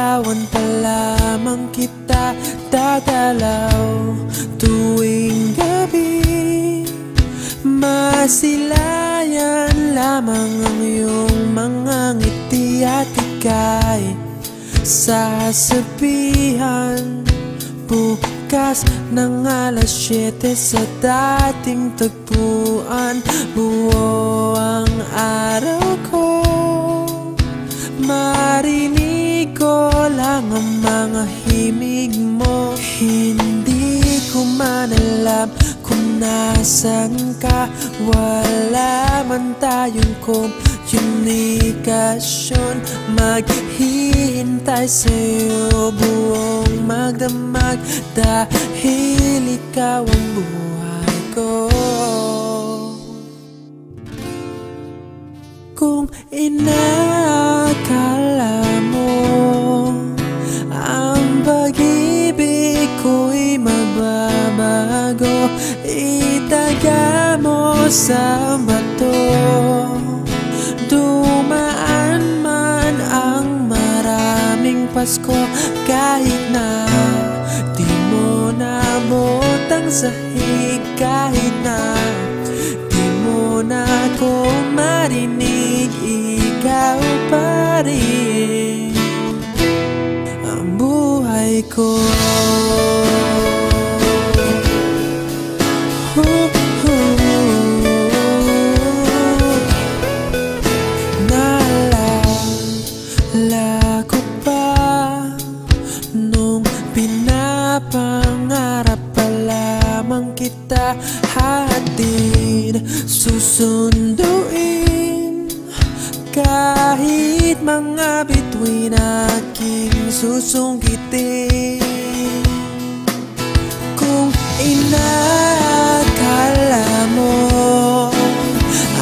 Liligawan pa lamang kita, dadalaw tuwing gabi. Masilayan lamang ang iyong mga ngiti at ika'y sasabihan bukas ng alas 7 sa dating tagpuan. Buo ang araw ko, marinig ko lang ang mga himig mo. Hindi ko man alam kung nasan ka, wala man tayong komunikasyon. Maghihintay sa'yo buong magdamag, dahil ikaw ang buhay ko. Kung inakala mo ang pag-ibig ko'y magbabago, itaga mo sa bato. Dumaan man ang maraming Pasko, kahit na di mo naabot ang sahig, kahit na di mo na ako marinig, ikaw pa rin ang buhay ko. Naalala ko pa nung pinapangarap pa lamang kita, hatid susunduin kahit mga bituin aking susungkitin. Kung inakala mo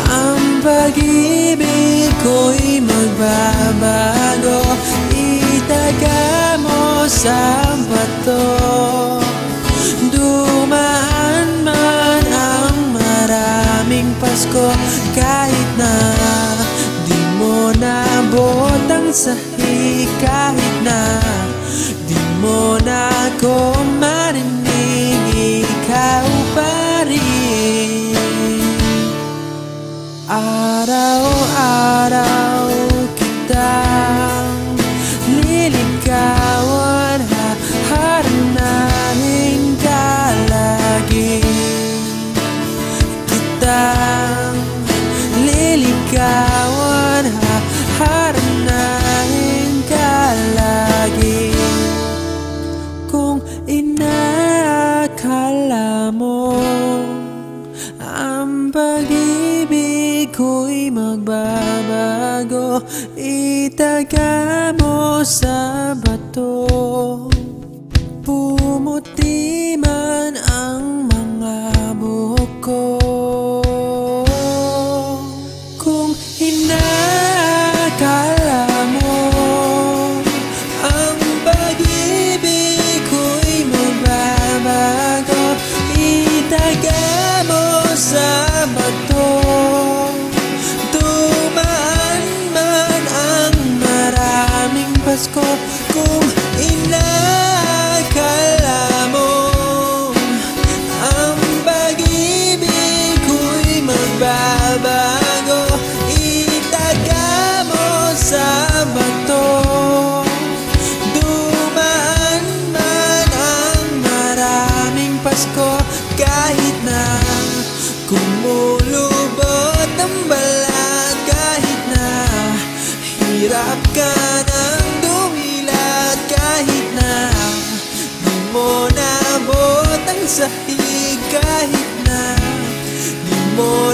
ang pag-ibig ko'y magbabago, itaga mo sa bato. Dumaan man ang maraming Pasko, kahit na di mo naabot ang sahig, kahit na di mo na ako marinig, ikaw pa rin. Araw-araw kitang liligawan, haharanahin ka lagi. Kitang liligawan, haharanahin ka lagi. Kung inakala mo ang pag-ibig ko'y magbabago, itaga mo sa bato. Pumuti man ang mga buhok ko. Kung inakala mo ang pag-ibig ko'y magbabago, itaga mo sa bato. Dumaan man ang maraming Pasko, kung inakala mo ang pag-ibig ko'y magbabago, itaga mo sa bato. Dumaan man ang maraming Pasko, kahit na kumulubot ang balat, kahit na hirap ka ng dumilat, kahit na di mo naabot ang sahig, kahit na di mo